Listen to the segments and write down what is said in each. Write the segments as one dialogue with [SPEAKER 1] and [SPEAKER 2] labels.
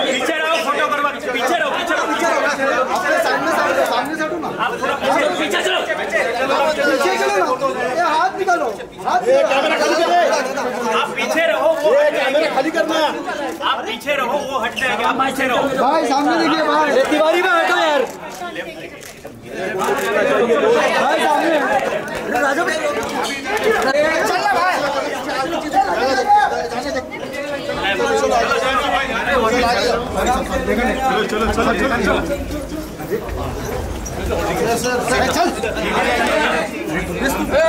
[SPEAKER 1] पीछे रहो, फोटो करवा, पीछे रहो, पीछे रहो, सामने से हटो ना, आप थोड़ा पीछे चलो, पीछे चलो ना, ये हाथ निकालो, कैमरा खाली करो, आप पीछे रहो, वो कैमरा खाली करना, आप पीछे रहो, वो हट जाएंगे, आप पीछे रहो, भाई सामने देखिए, भाई तिवारी में हटो यार, भाई सामने राजू चल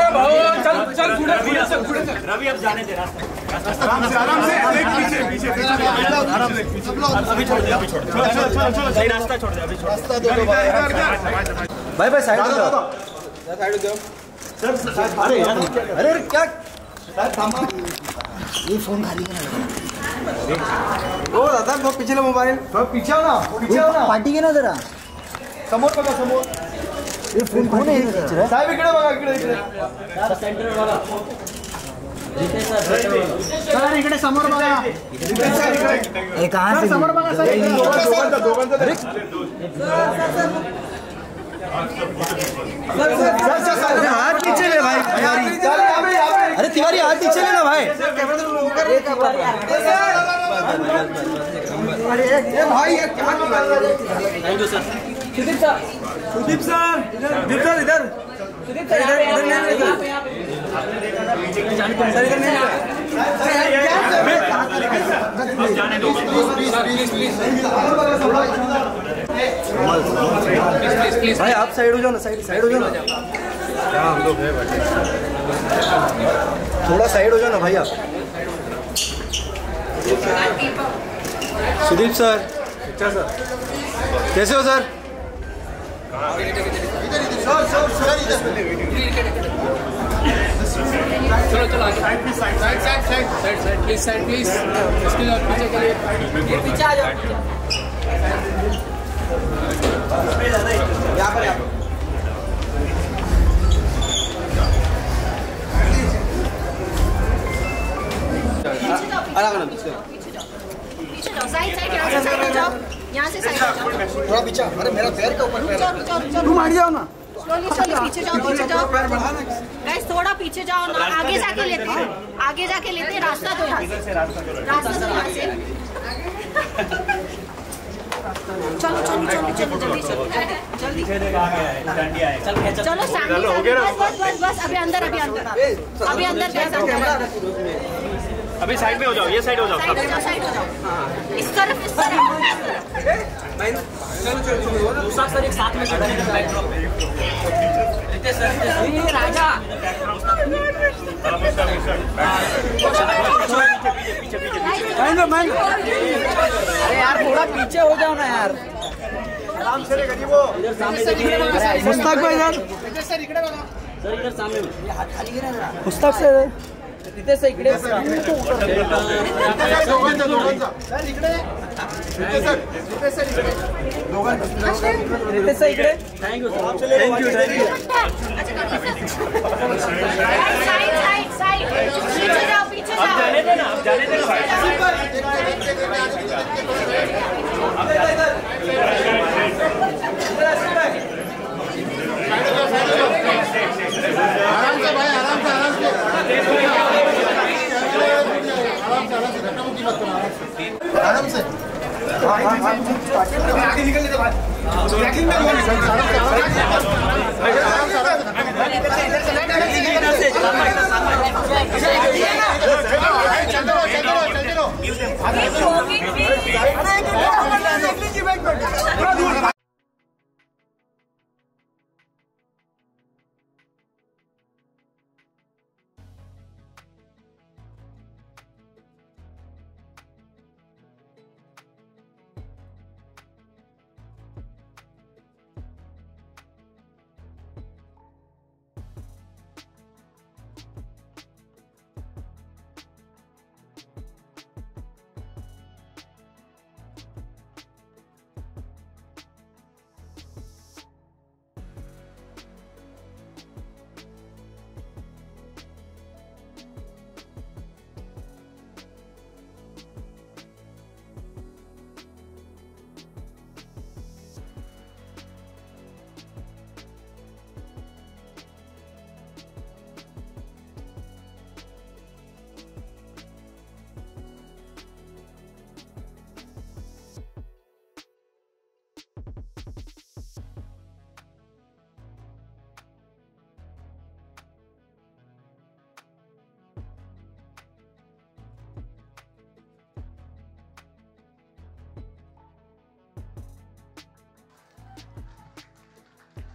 [SPEAKER 1] भाई, चलो चल रवि अब जाने दे आराम से पीछे अभी छोड़ दे, सही रास्ता छोड़ दे, अभी छोड़ भाई साइड हो जाओ, सर अरे क्या ये फोन खाली ओ दादा बहुत पीछे मोबाईल पीछे हो ना पाठी घे ना जरा समोर बघा समोर ये फोन कोण आहे साहेब इकडे बघा इकडे सेंटर बघा सर इकडे समोर बघा ए कहां से समोर बघा सर दोघांचा हाथ पीछे ले भाई अरे तिवारी हाथ पीछे ले ना भाई ये भाई ये क्या thank you sir Sudeep sir इधर जाने दो भाई आप साइड हो जाओ ना, साइड हो जाओ ना, हम लोग है थोड़ा साइड हो जाओ ना भाई आप। सुदीप सर, अच्छा सर, कैसे हो सर? चलो साइड प्लीज इसके लिए पीछे चलिए, पीछे आ जाओ, यहाँ पर पीछे जाओ, साइड यहाँ से साइड जाओ, थोड़ा पीछे, अरे मेरा पैर के ऊपर तुम हट जाओ ना, स्लोली पीछे जाओ गाइस, थोड़ा पीछे जाओ ना, आगे जाके लेते हैं, रास्ता दो यहाँ से, चलो बस अभी अंदर अभी साइड में हो जाओ, ये साइड हो जाओ, इस तरफ चलो दूसरा सर एक साथ में राजा अरे यार थोड़ा पीछे हो जाओ ना यार, आराम से गरीबो, मुस्ताक भाई इधर सामने मुस्ताक से तिथे से इकडे थैंक यू पीछे जाने देना आराम से भाई, आराम से आगे निकल लेते भाई,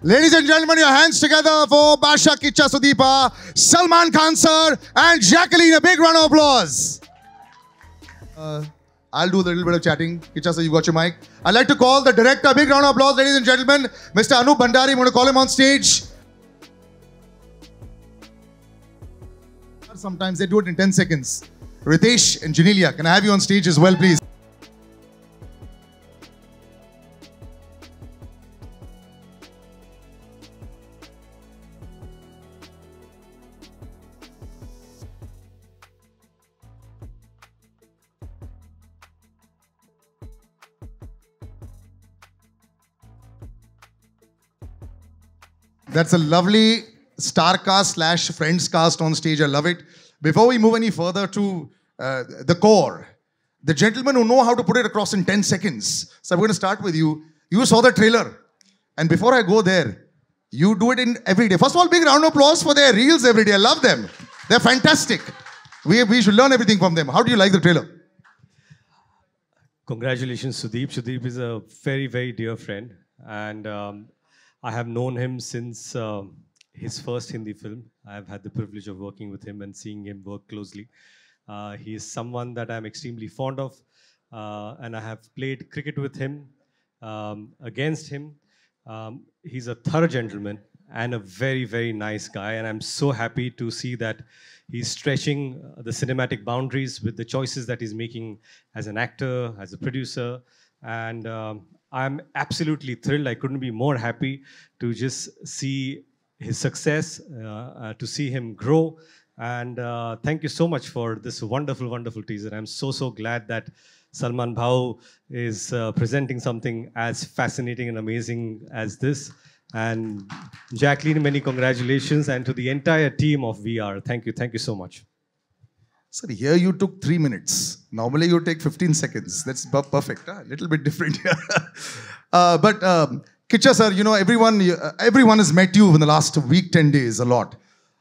[SPEAKER 2] Ladies and gentlemen, your hands together for Basha, Kiccha, Sudeep, Salman Khan sir, and Jacqueline. A big round of applause. I'll do a little bit of chatting. Kiccha sir, you got your mic. I'd like to call the director. A big round of applause, ladies and gentlemen. Mr. Anup Bhandari, I'm going to call him on stage. Sometimes they do it in 10 seconds. Ritesh and Janelia, can I have you on stage as well, please? That's a lovely star cast / friends cast on stage. I love it. Before we move any further to the core, the gentlemen who know how to put it across in 10 seconds. So I'm going to start with you. You saw the trailer. And before I go there, you do it in every day. First of all, big round of applause for their reels every day. I love them. They're fantastic. We should learn everything from them. How do you like the trailer?
[SPEAKER 3] Congratulations, Sudeep. Sudeep is a very, very dear friend. And I have known him since his first Hindi film. I have had the privilege of working with him and seeing him work closely. He is someone that I'm extremely fond of, and I have played cricket with him, against him. He's a thorough gentleman and a very, very nice guy, and I'm so happy to see that he's stretching the cinematic boundaries with the choices that he's making as an actor, as a producer, and I'm absolutely thrilled. I couldn't be more happy to just see his success, to see him grow. And thank you so much for this wonderful, wonderful teaser. I'm so, so glad that Salman Bhau is presenting something as fascinating and amazing as this. And Jacqueline, many congratulations. And to the entire team of VR, thank you so much.
[SPEAKER 2] Sir, here you took 3 minutes. Normally you take 15 seconds. That's perfect. A little bit different here. But Kiccha sir, you know, everyone has met you in the last week, 10 days, a lot.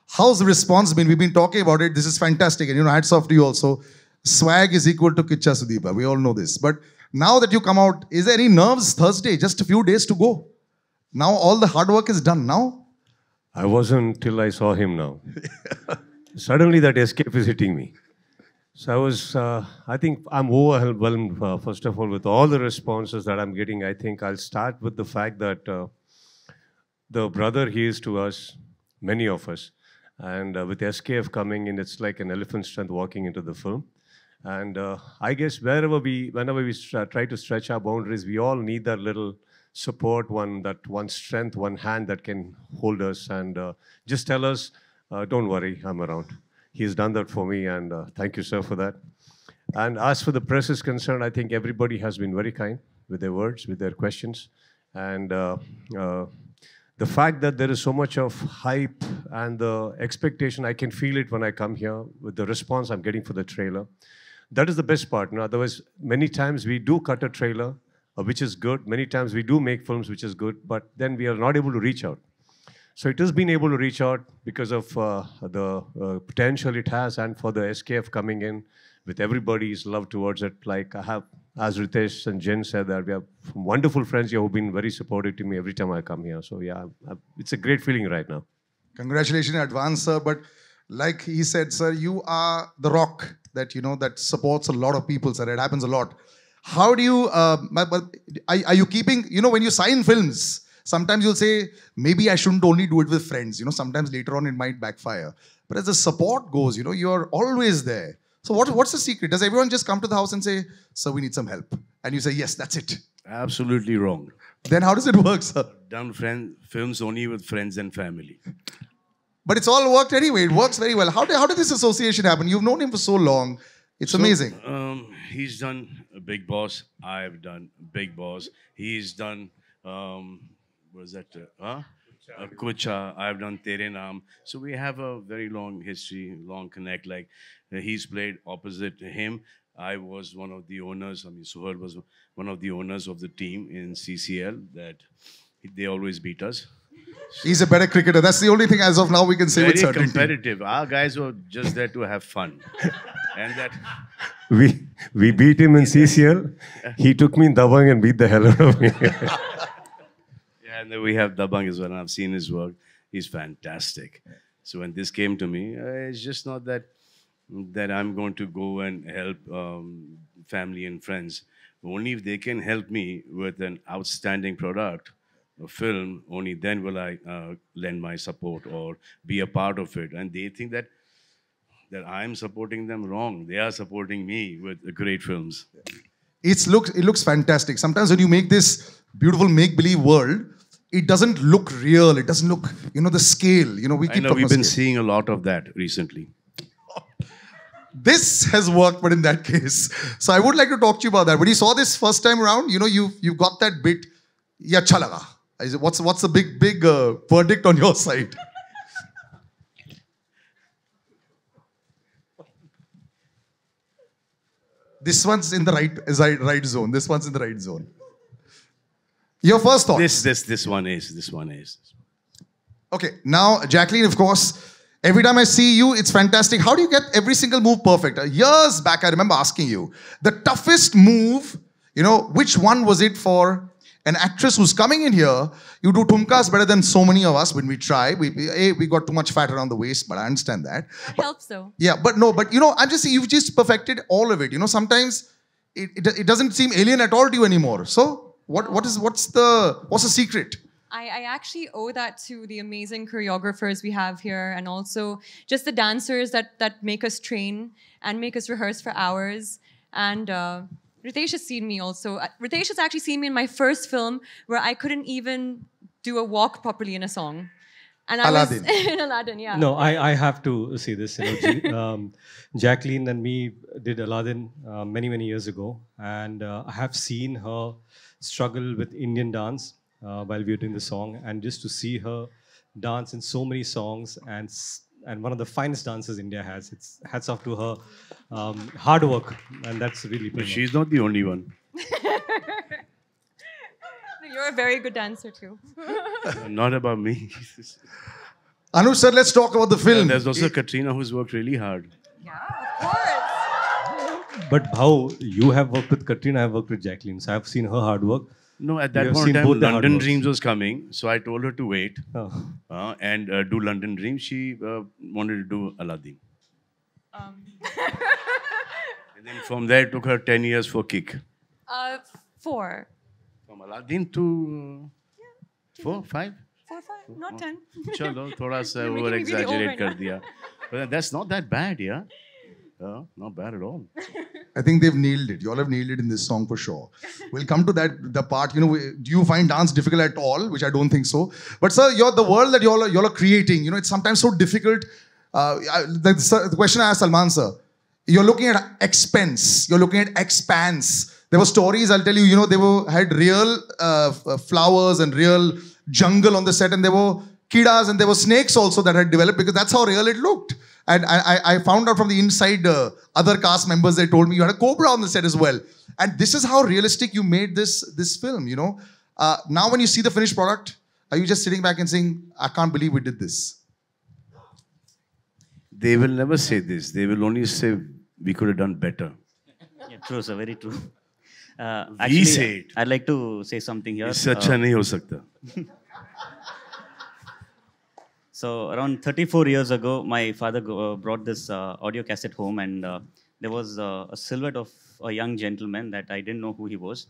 [SPEAKER 2] How's the response been? We've been talking about it. This is fantastic. And, you know, hats off to you also. Swag is equal to Kiccha, Sudeep. We all know this. But now that you come out, is there any nerves? Thursday, just a few days to go. Now all the hard work is done now?
[SPEAKER 4] I wasn't till I saw him now. Suddenly that escape is hitting me. So I think I'm overwhelmed, first of all, with all the responses that I'm getting. I think I'll start with the fact that the brother he is to us, many of us, and with SKF coming in, it's like an elephant strength walking into the film. And I guess whenever we try to stretch our boundaries, we all need that little support, one strength, one hand that can hold us and just tell us, don't worry, I'm around. He's done that for me, and thank you, sir, for that. And as for the press is concerned, I think everybody has been very kind with their words, with their questions. And the fact that there is so much of hype and the expectation, I can feel it when I come here with the response I'm getting for the trailer. That is the best part. You know? Otherwise, many times we do cut a trailer, which is good. Many times we do make films, which is good, but then we are not able to reach out. So it has been able to reach out because of the potential it has, and for the SKF coming in with everybody's love towards it. Like I have, as Ritesh and Jen said, that we have wonderful friends here who've been very supportive to me every time I come here. So yeah, it's a great feeling right now.
[SPEAKER 2] Congratulations in advance, sir. But like he said, sir, you are the rock that, you know, that supports a lot of people, sir. It happens a lot. How do you, are you keeping, you know, when you sign films, sometimes you'll say, maybe I shouldn't only do it with friends. You know, sometimes later on it might backfire. But as the support goes, you know, you're always there. So what's the secret? Does everyone just come to the house and say, sir, we need some help? And you say, yes, that's it.
[SPEAKER 5] Absolutely wrong.
[SPEAKER 2] Then how does it work, sir?
[SPEAKER 5] Done films only with friends and family.
[SPEAKER 2] But it's all worked anyway. It works very well. How did this association happen? You've known him for so long. It's amazing.
[SPEAKER 5] He's done Big Boss. I've done Big Boss. He's done... what is that? Kiccha. I've done Tere Naam. So we have a very long history, long connect. Like he's played opposite him. I was one of the owners. I mean, Suhar was one of the owners of the team in CCL that they always beat us.
[SPEAKER 2] He's a better cricketer. That's the only thing as of now we can say with certainty.
[SPEAKER 5] Very competitive. Our guys were just there to have fun. And that...
[SPEAKER 4] We beat him in CCL. He took me in Dabang and beat the hell out of me.
[SPEAKER 5] And then we have Dabang as well, and I've seen his work. He's fantastic. So when this came to me, it's just not that I'm going to go and help family and friends. Only if they can help me with an outstanding product, a film, only then will I lend my support or be a part of it. And they think that I'm supporting them wrong. They are supporting me with great films.
[SPEAKER 2] It looks fantastic. Sometimes when you make this beautiful make-believe world, it doesn't look real. It doesn't look, the scale.
[SPEAKER 5] We've been seeing a lot of that recently.
[SPEAKER 2] This has worked, but in that case. So I would like to talk to you about that. When you saw this first time around, you got that bit, ye acha laga. What's the big verdict on your side? This one's in the right zone. This one's in the right zone. Your first thought.
[SPEAKER 5] This one is.
[SPEAKER 2] Okay, now Jacqueline, of course. Every time I see you, it's fantastic. How do you get every single move perfect? Years back, I remember asking you, the toughest move, which one was it for an actress who's coming in here? You do tumkas better than so many of us when we try. We got too much fat around the waist, but I understand that.
[SPEAKER 6] It helps though.
[SPEAKER 2] Yeah, but I'm just saying, you've just perfected all of it. Sometimes it doesn't seem alien at all to you anymore. So what's the secret?
[SPEAKER 6] I actually owe that to the amazing choreographers we have here, and also just the dancers that make us train and make us rehearse for hours. And Ritesh has seen me also. Ritesh has actually seen me in my first film where I couldn't even do a walk properly in a song. And
[SPEAKER 2] Aladdin.
[SPEAKER 6] was in Aladdin, yeah.
[SPEAKER 3] No, I have to say this. Jacqueline and me did Aladdin many, many years ago. And I have seen her struggle with Indian dance while we were doing the song, and just to see her dance in so many songs and one of the finest dances India has. It's hats off to her hard work, and that's really.
[SPEAKER 5] But she's not the only one.
[SPEAKER 6] You're a very good dancer too.
[SPEAKER 5] Not about me.
[SPEAKER 2] Anush sir, let's talk about the film.
[SPEAKER 5] And there's also Katrina who's worked really hard.
[SPEAKER 6] Yeah, of course.
[SPEAKER 3] But Bhau, you have worked with Katrina, I have worked with Jacqueline, so I have seen her hard work.
[SPEAKER 5] No, at that point in time, London Dreams was coming, so I told her to wait and do London Dreams. She wanted to do Aladdin. And then from there, it took her 10 years for Kick.
[SPEAKER 6] 4.
[SPEAKER 5] From Aladdin to 4, 5?
[SPEAKER 6] 4, 5, not 10.
[SPEAKER 5] Chalo, thoda sa
[SPEAKER 6] You're making me
[SPEAKER 5] over
[SPEAKER 6] really
[SPEAKER 5] exaggerate
[SPEAKER 6] old
[SPEAKER 5] kar
[SPEAKER 6] right
[SPEAKER 5] diya. But that's not that bad, yeah? Not bad at all.
[SPEAKER 2] I think they've nailed it. You all have nailed it in this song for sure. We'll come to the part, do you find dance difficult at all? Which I don't think so. But sir, the world that you all are creating, it's sometimes so difficult. The question I asked Salman sir, you're looking at expense, you're looking at expanse. There were stories, I'll tell you, they had real flowers and real jungle on the set, and there were kidas and there were snakes also that had developed, because that's how real it looked. And I found out from the inside other cast members, they told me you had a cobra on the set as well. And this is how realistic you made this film, Now when you see the finished product, are you just sitting back and saying, I can't believe we did this?
[SPEAKER 5] They will never say this. They will only say, we could have done better.
[SPEAKER 7] Yeah, true, sir, very true.
[SPEAKER 5] We
[SPEAKER 7] Actually,
[SPEAKER 5] say it.
[SPEAKER 7] I'd like to say something here.
[SPEAKER 5] Isse acha nahi ho sakta.
[SPEAKER 7] So around 34 years ago, my father brought this audio cassette home, and there was a silhouette of a young gentleman that I didn't know who he was.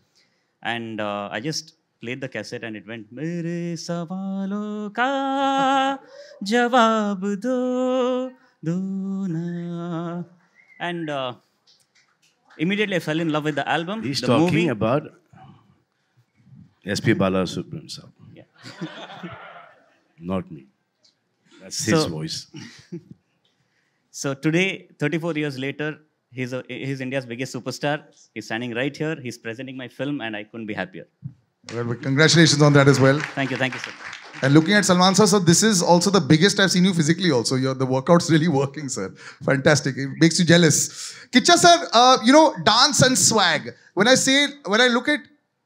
[SPEAKER 7] And I just played the cassette and it went, Mere sawalon ka jawab do na. And immediately I fell in love with the album.
[SPEAKER 5] He's
[SPEAKER 7] the
[SPEAKER 5] talking
[SPEAKER 7] movie.
[SPEAKER 5] about SP Balasubramanian sir.
[SPEAKER 7] Yeah.
[SPEAKER 5] Not me. That's his voice.
[SPEAKER 7] So today, 34 years later, he's India's biggest superstar. He's standing right here. He's presenting my film, and I couldn't be happier.
[SPEAKER 2] Well, congratulations on that as well.
[SPEAKER 7] Thank you, sir.
[SPEAKER 2] And looking at Salman sir, so this is also the biggest I've seen you physically also. The workout's really working, sir. Fantastic. It makes you jealous. Kiccha sir, dance and swag. When I look at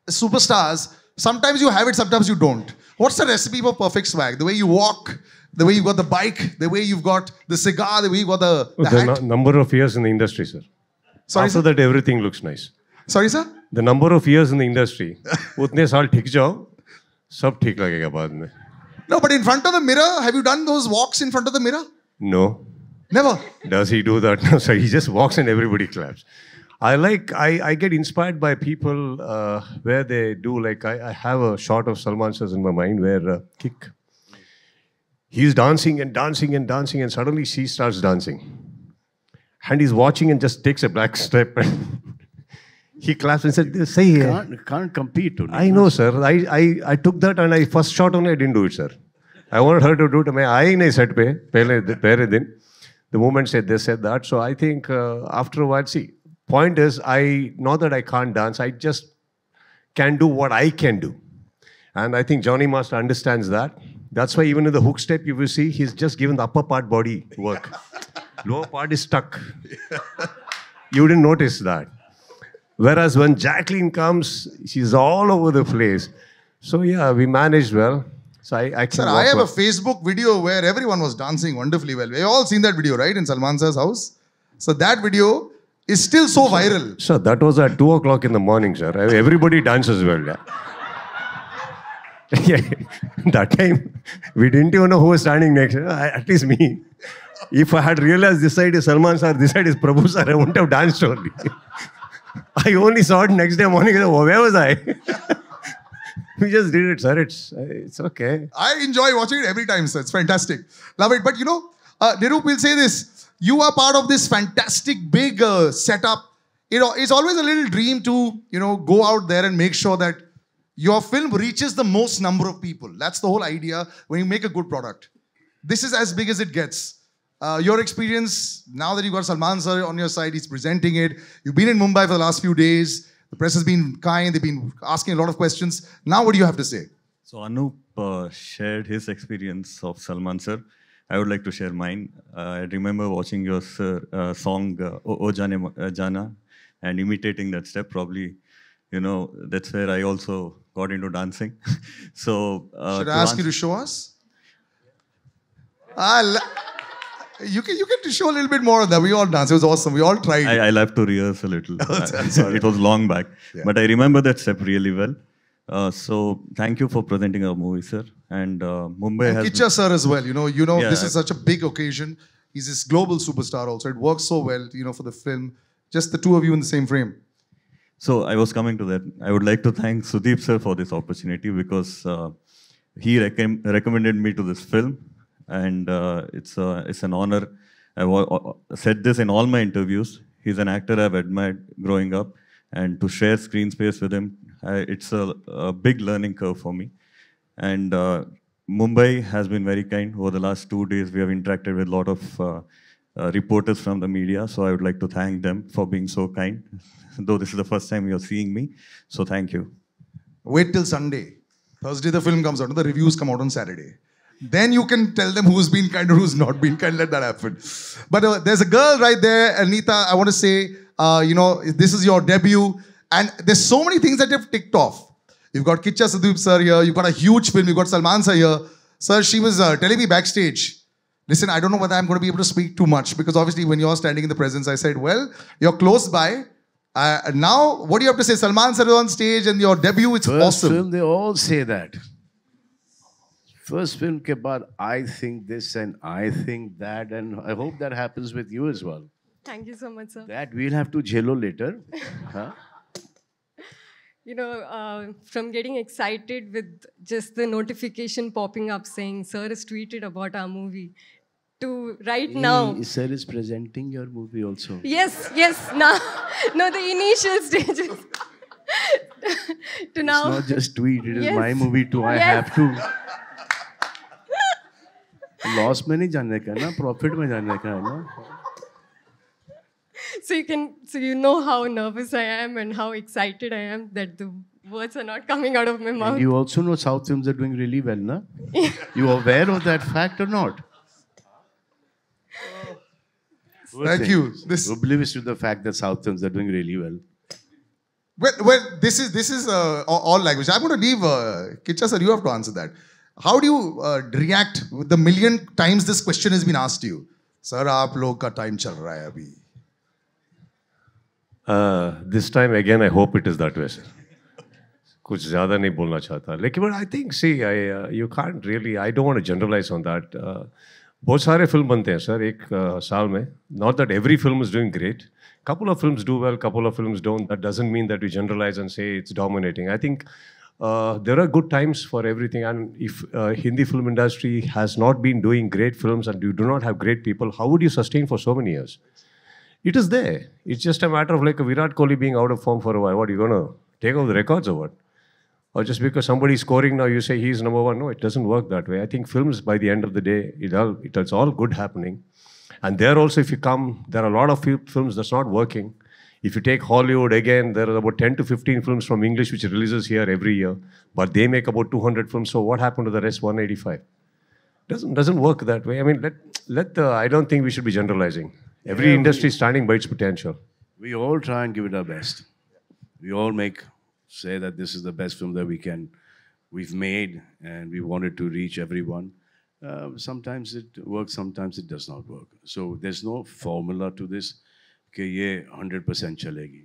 [SPEAKER 2] superstars, sometimes you have it, sometimes you don't. What's the recipe for perfect swag? The way you walk, the way you've got the bike, the way you've got the cigar, the way you've got the hat.
[SPEAKER 4] Number of years in the industry, sir.
[SPEAKER 2] Sorry,
[SPEAKER 4] After that, everything looks nice.
[SPEAKER 2] Sorry, sir?
[SPEAKER 4] The number of years in the industry, utne saal thik jao, सब ठीक लगेगा बाद में.
[SPEAKER 2] No, but in front of the mirror, have you done those walks in front of the mirror?
[SPEAKER 4] No.
[SPEAKER 2] Never.
[SPEAKER 4] Does he do that? No, sir. He just walks and everybody claps. I get inspired by people where they do, like, I have a shot of Salman sir in my mind where Kick. He's dancing and dancing and dancing and suddenly she starts dancing. And he's watching and just takes a back step and he claps and said, say
[SPEAKER 5] Can't compete.
[SPEAKER 4] I know, sir. I took that and first shot only I didn't do it, sir. I wanted her to do it. I nahi set pe, pehle din. The moment said they said that. So I think after a while, see, point is, not that I can't dance, I just can do what I can do. And I think Johnny Master understands that. That's why even in the hook step, you will see, he's just given the upper part body work. Lower part is stuck. You didn't notice that. Whereas when Jacqueline comes, she's all over the place. So yeah, we managed well. So
[SPEAKER 2] Sir, I have a Facebook video where everyone was dancing wonderfully well. We've all seen that video, right? In Salman sir's house. So that video is still so viral.
[SPEAKER 4] Sir, that was at 2 o'clock in the morning, sir. Everybody dances well. Yeah. Yeah. That time, we didn't even know who was standing next. At least me. If I had realized this side is Salman sir, this side is Prabhu sir, I wouldn't have danced only. I only saw it next day morning. Where was I? We just did it, sir. It's okay.
[SPEAKER 2] I enjoy watching it every time, sir. It's fantastic. Love it. But you know, Nirup will say this. You are part of this fantastic big setup. You know, it's always a little dream to, you know, go out there and make sure that your film reaches the most number of people. That's the whole idea when you make a good product. This is as big as it gets. Your experience, now that you've got Salman sir on your side, he's presenting it. You've been in Mumbai for the last few days. The press has been kind. They've been asking a lot of questions. Now what do you have to say?
[SPEAKER 8] So Anup shared his experience of Salman sir. I would like to share mine. I remember watching your song O Jana and imitating that step. Probably, you know, that's where I also got into dancing. So
[SPEAKER 2] should I ask you to show us? You can show a little bit more of that. We all danced. It was awesome. We all tried.
[SPEAKER 8] I'll have to rehearse a little. It was long back. Yeah. But I remember that step really well. So thank you for presenting our movie, sir. And Mumbai has...
[SPEAKER 2] Kiccha sir as well. You know, yeah. This is such a big occasion. He's this global superstar also. It works so well, you know, for the film. Just the two of you in the same frame.
[SPEAKER 8] So I was coming to that. I would like to thank Sudeep sir for this opportunity because he recommended me to this film. And it's an honor. I've said this in all my interviews. He's an actor I've admired growing up. And to share screen space with him, it's a big learning curve for me. And Mumbai has been very kind. Over the last 2 days, we have interacted with a lot of reporters from the media. So I would like to thank them for being so kind. Though this is the first time you're seeing me. So thank you.
[SPEAKER 2] Wait till Sunday. Thursday the film comes out. The reviews come out on Saturday. Then you can tell them who's been kind or who's not been kind. Let that happen. But there's a girl right there, Anita. I want to say, you know, this is your debut. And there's so many things that you've ticked off. You've got Kiccha Sudeep sir here. You've got a huge film. You've got Salman sir here. Sir, she was telling me backstage, listen, I don't know whether I'm going to be able to speak too much. Because obviously when you're standing in the presence, I said, well, you're close by. Now, what do you have to say? Salman sir is on stage and your debut, it's awesome.
[SPEAKER 5] First film, they all say that. First film ke baad, I think this and I think that, and I hope that happens with you as well.
[SPEAKER 9] Thank you so much, sir.
[SPEAKER 5] That we'll have to jello later. Huh?
[SPEAKER 9] You know, from getting excited with just the notification popping up saying, sir has tweeted about our movie, to right now.
[SPEAKER 5] Sir is presenting your movie also.
[SPEAKER 9] Yes, now, no, the initial stages. To now.
[SPEAKER 5] It's not just tweet, it is my movie too, I have to. Loss में नहीं जानने का ना, profit में जानने का है ना.
[SPEAKER 9] So you know how nervous I am and how excited I am that the words are not coming out of my mouth.
[SPEAKER 5] And you also know South films are doing really well, na? You are aware of that fact or not?
[SPEAKER 2] Thank you.
[SPEAKER 5] Oblivious to the fact that South films are doing really well.
[SPEAKER 2] Well, this is all language. I'm going to leave Kiccha sir. You have to answer that. How do you react with the million times this question has been asked to you? Sir, aap log ka time chal raha hai abhi.
[SPEAKER 4] This time again, I hope it is that way, sir. कुछ ज़्यादा नहीं बोलना चाहता लेकिन but I think see you can't really I don't want to generalize on that बहुत सारे film बनते हैं सर एक साल में not that every film is doing great couple of films do well couple of films don't that doesn't mean that we generalize and say it's dominating I think there are good times for everything and if Hindi film industry has not been doing great films and you do not have great people how would you sustain for so many years it is there it's just a matter of like a Virat Kohli being out of form for a while what are you going to take over the records or what or just because somebody's scoring now you say he's number one no it doesn't work that way I think films by the end of the day it's all good happening and there also if you come there are a lot of films that's not working if you take Hollywood again there are about 10 to 15 films from English which releases here every year but they make about 200 films so what happened to the rest 185 doesn't work that way I mean let the I don't think we should be generalizing every industry is standing by its potential
[SPEAKER 5] we all try and give it our best we all say that this is the best film that we've made and we wanted to reach everyone sometimes it works sometimes it does not work so there's no formula to this कि ये 100% चलेगी.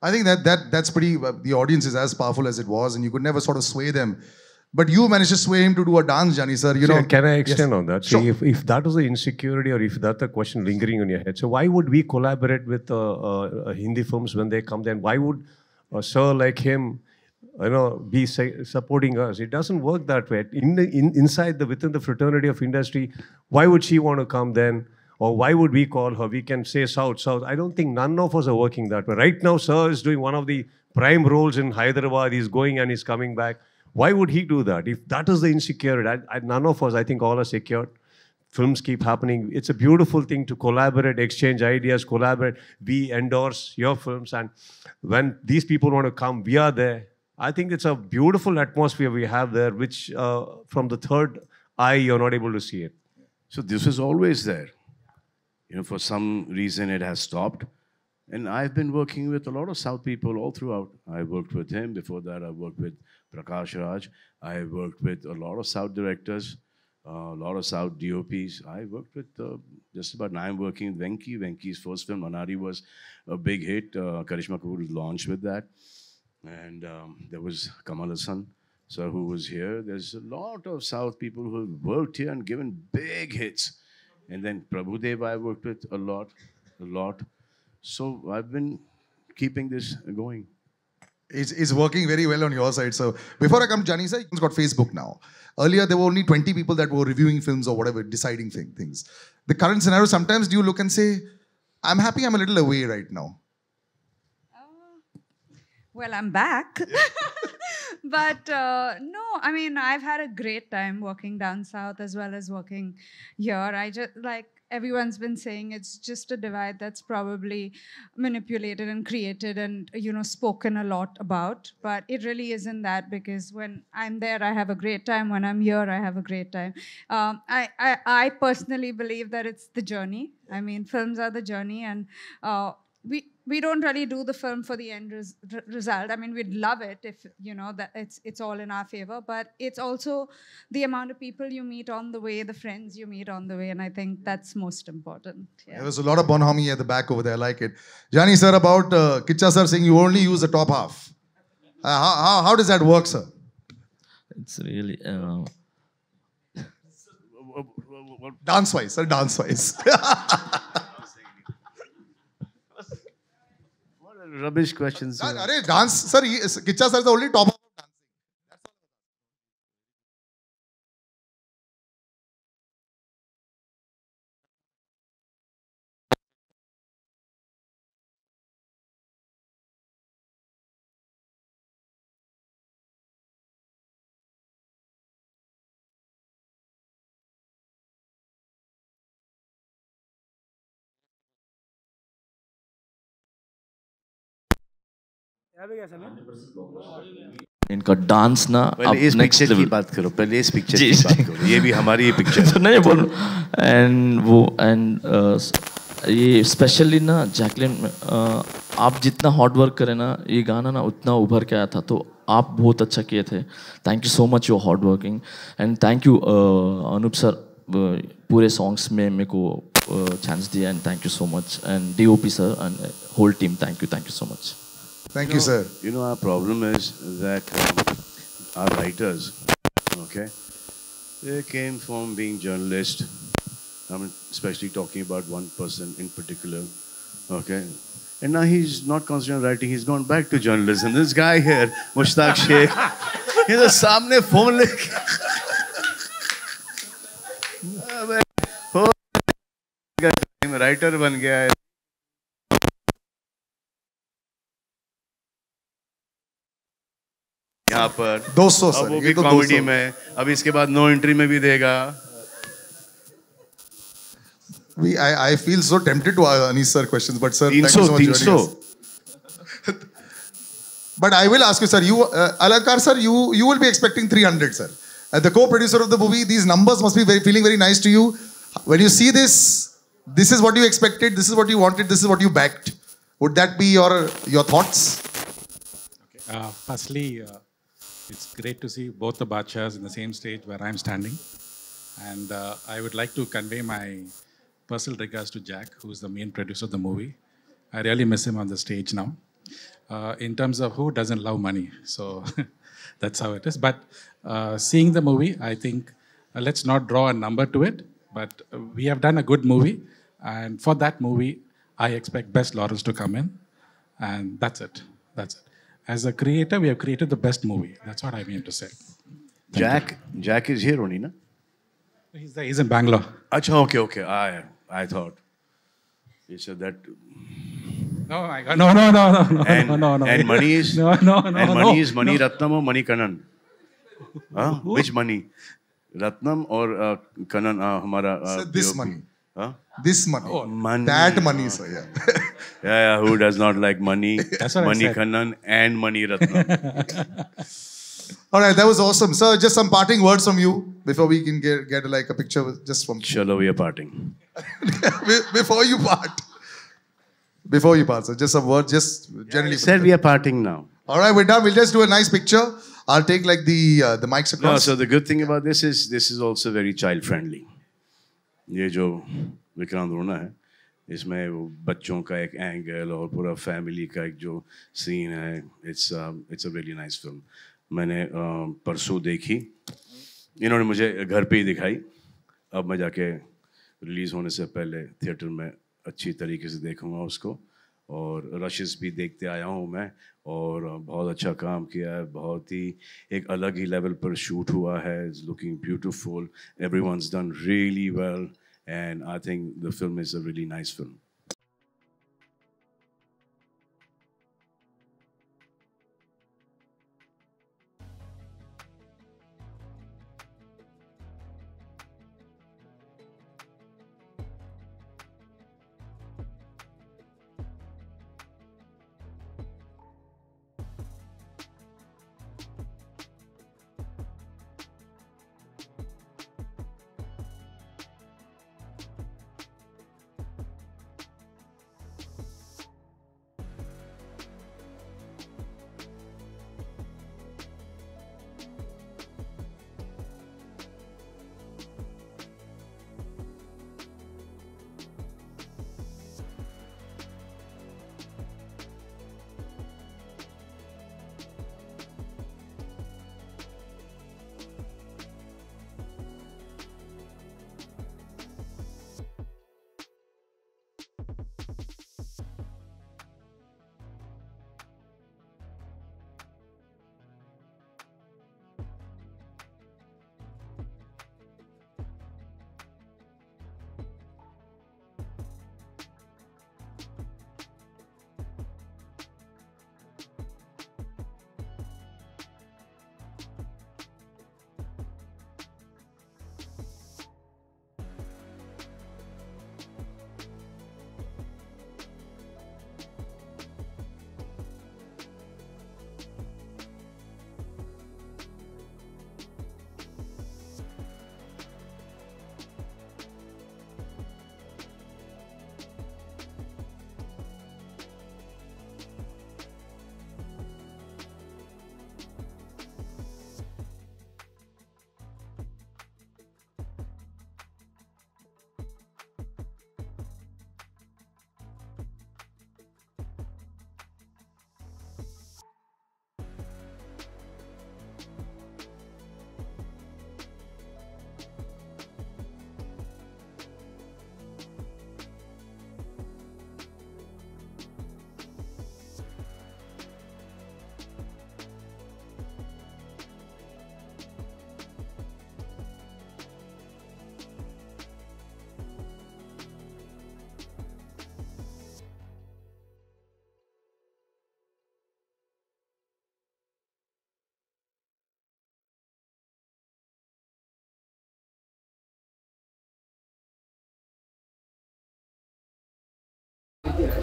[SPEAKER 2] I think that's pretty. The audience is as powerful as it was, and you could never sort of sway them. But you managed to sway him to do a dance, Jani sir. You know.
[SPEAKER 4] Can I extend
[SPEAKER 2] yes.
[SPEAKER 4] on that?
[SPEAKER 2] Sure.
[SPEAKER 4] See, if that was the insecurity, or if that's the question lingering in your head, so why would we collaborate with Hindi films when they come? Then why would a sir like him, be supporting us? It doesn't work that way. Within the fraternity of industry, why would she want to come then? Or why would we call her? We can say South. I don't think none of us are working that way. Right now, sir is doing one of the prime roles in Hyderabad. He's going and he's coming back. Why would he do that? If that is the insecurity, none of us, I think all are secured. Films keep happening. It's a beautiful thing to collaborate, exchange ideas, collaborate. We endorse your films. And when these people want to come, we are there. I think it's a beautiful atmosphere we have there, which from the third eye, you're not able to see it.
[SPEAKER 5] So this is always there. For some reason it has stopped. And I've been working with a lot of South people all throughout. I worked with him. Before that, I worked with Prakash Raj. I worked with a lot of South directors, a lot of South DOPs. I worked with just about, now I'm working with Venki. Venki's first film, Manari, was a big hit. Karishma Kapoor launched with that. And there was Kamal Hassan, sir, who was here. There's a lot of South people who have worked here and given big hits. And then Prabhudev I worked with a lot. So I've been keeping this going.
[SPEAKER 2] It's working very well on your side. So before I come to Jani sir, you've got Facebook now. Earlier there were only 20 people that were reviewing films or whatever, deciding things. The current scenario, sometimes do you look and say, I'm happy I'm a little away right now?
[SPEAKER 10] Well, I'm back. But no, I mean, I've had a great time working down south as well as working here. I just, like everyone's been saying, it's just a divide that's probably manipulated and created and, spoken a lot about. But it really isn't that, because when I'm there, I have a great time. When I'm here, I have a great time. I personally believe that it's the journey. I mean, films are the journey, and we don't really do the film for the end result. I mean, we'd love it if, that it's all in our favor, but it's also the amount of people you meet on the way, the friends you meet on the way, and I think that's most important. Yeah.
[SPEAKER 2] There was a lot of bonhomie at the back over there, I like it. Jani sir, about Kiccha sir saying you only use the top half. How does that work, sir?
[SPEAKER 11] It's really...
[SPEAKER 2] Dance-wise, sir, dance-wise.
[SPEAKER 5] Rubbish questions.
[SPEAKER 2] Dance, sir. Kiccha sir is the only top of dancing.
[SPEAKER 11] इनका dance ना
[SPEAKER 5] पहले इस picture की बात करो, पहले इस picture की बात करो, ये भी हमारी पिक्चर
[SPEAKER 11] नहीं बोल एंड ये स्पेशली ना जैकलिन आप जितना हार्ड वर्क करें ना ये गाना ना उतना उभर के आया था, तो आप बहुत अच्छा किए थे. Thank you so much, your hard working and thank you Anoop sir पूरे सॉन्ग्स में मेरे को चांस दिया, and thank you so much, and DOP sir and whole team, thank you so much.
[SPEAKER 2] Thank you, sir.
[SPEAKER 5] You know, our problem is that our writers, okay, they came from being journalists. I mean, especially talking about one person in particular, okay. And now he's not concentrating on writing, he's gone back to journalism. This guy here, Mushtaq Sheikh, he's a सामने phone लेके writer बन गया है. यहाँ पर
[SPEAKER 2] 200
[SPEAKER 5] अब
[SPEAKER 2] sir,
[SPEAKER 5] वो
[SPEAKER 2] ये
[SPEAKER 5] भी
[SPEAKER 2] तो
[SPEAKER 5] कॉमेडी
[SPEAKER 2] 200.
[SPEAKER 5] में, अब इसके बाद नो एंट्री में भी देगा.
[SPEAKER 2] I feel so tempted to ask sir questions, but sir, thank you so much for joining us. But I will ask you, sir. You, Alakar, sir, you will be expecting 300, sir. As the co-producer of the movie, these numbers must be feeling very nice to you. When you see this, this is what you expected, this is what you wanted, this is what you backed. Would that be your thoughts?
[SPEAKER 12] Okay. Firstly, it's great to see both the Badshahs in the same stage where I'm standing. And I would like to convey my personal regards to Jack, who is the main producer of the movie. I really miss him on the stage now. In terms of who doesn't love money. So that's how it is. But seeing the movie, I think let's not draw a number to it, but we have done a good movie. And for that movie, I expect best Lawrence to come in. And that's it. That's it. As a creator, we have created the best movie. That's what I mean to say.
[SPEAKER 5] Jack is here only, na?
[SPEAKER 12] He's in Bangalore.
[SPEAKER 5] Acha, okay. I thought you said that.
[SPEAKER 12] No, my God. No.
[SPEAKER 5] And money is money is Mani Ratnam or Mani Kannan? Huh? Which money? Ratnam or Kannan? Hamara.
[SPEAKER 2] Sir, this money.
[SPEAKER 5] Huh?
[SPEAKER 2] This money.
[SPEAKER 5] Oh, money.
[SPEAKER 2] That money, sir. Yeah.
[SPEAKER 5] Yeah. Who does not like money?
[SPEAKER 12] That's what
[SPEAKER 5] Mani
[SPEAKER 12] I said.
[SPEAKER 5] Kannan and Mani Ratnam.
[SPEAKER 2] All right, that was awesome. Sir, just some parting words from you before we can get like a picture just from...
[SPEAKER 5] Chalo, we are parting.
[SPEAKER 2] Before you part, sir, just some words, just generally...
[SPEAKER 5] Said we are parting now.
[SPEAKER 2] All right, we're done. We'll just do a nice picture. I'll take like the mics across.
[SPEAKER 5] No, so the good thing about this is also very child-friendly. ये जो विक्रांत रोना है, इसमें वो बच्चों का एक angle और पूरा फैमिली का एक जो सीन है, it's a really nice film. मैंने परसों देखी, इन्होंने मुझे घर पे ही दिखाई, अब मैं जाके रिलीज़ होने से पहले थिएटर में अच्छी तरीके से देखूंगा उसको, और रशेस भी देखते आया हूँ मैं, और बहुत अच्छा काम किया है, बहुत ही एक अलग ही लेवल पर शूट हुआ है. It's looking beautiful, everyone's done really well, and I think the film is a really nice film.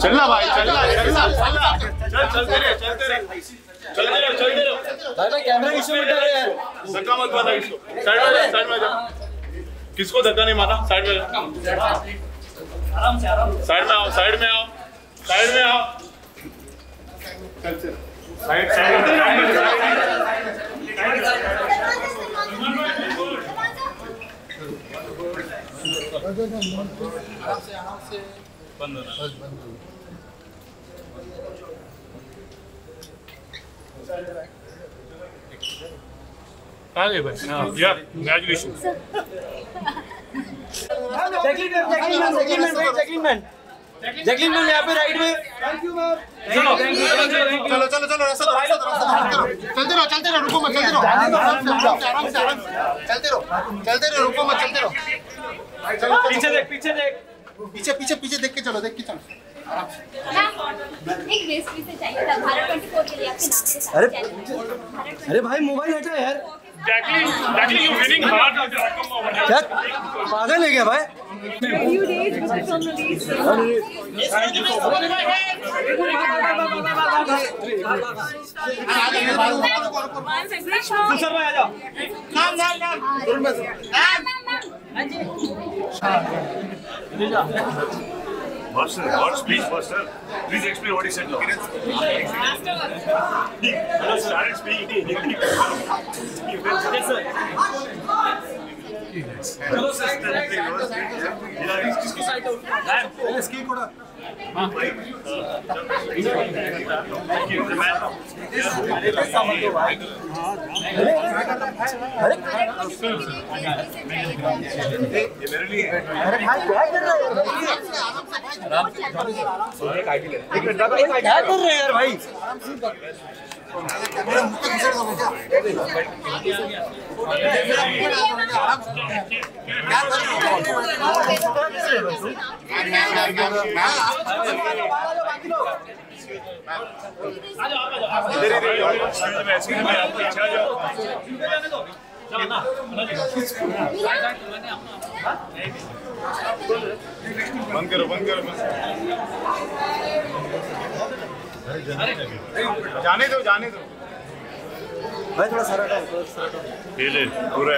[SPEAKER 13] चलना भाई, चलना चलना चलना, चल चलते रहे, चलते रहे, चलते रहे, चलते रहे।
[SPEAKER 1] भाई कैमरा इशू में डर यार,
[SPEAKER 13] धक्का मत मारना इसको, साइड में जा, साइड में जा। किसको धक्का नहीं मारना, साइड में जा, आराम से, आराम से, साइड में आओ, साइड में आओ, साइड में आओ, चल चल, साइड साइड बंद होना। आगे भाई, यार congratulations।
[SPEAKER 1] जैकलीन मैम यहाँ पे राइट में। Thank you ma'am.
[SPEAKER 13] चलो चलो चलो चलो, रास्ता दो, रास्ता दो, चलते रहो, रुको मत, चलते रहो, आराम से, चलते रहो, रुको मत, चलते रहो।
[SPEAKER 1] पीछे देख, पीछे देख,
[SPEAKER 13] पीछे पीछे पीछे देख के चलो, देख के चलो, आराम से।
[SPEAKER 14] एक रेसिपी से चाहिए था भारत 24 के लिए आपके नाम के साथ।
[SPEAKER 1] अरे भाई मोबाइल हटा यार।
[SPEAKER 13] Jacqueline you winning hard.
[SPEAKER 1] क्या पागल है क्या भाई?
[SPEAKER 14] few days before film release.
[SPEAKER 1] Sir भाई आ जाओ।
[SPEAKER 13] Master, what speech, Master? Please explain what he said now. He started speaking.
[SPEAKER 1] Yes, sir.
[SPEAKER 13] Hello, sister.
[SPEAKER 1] क्या कर रहे हैं यार भाई?
[SPEAKER 13] बंद करो, बंद करो, जाने दो, जाने दो
[SPEAKER 1] भाई, थोड़ा सारा
[SPEAKER 13] पूरा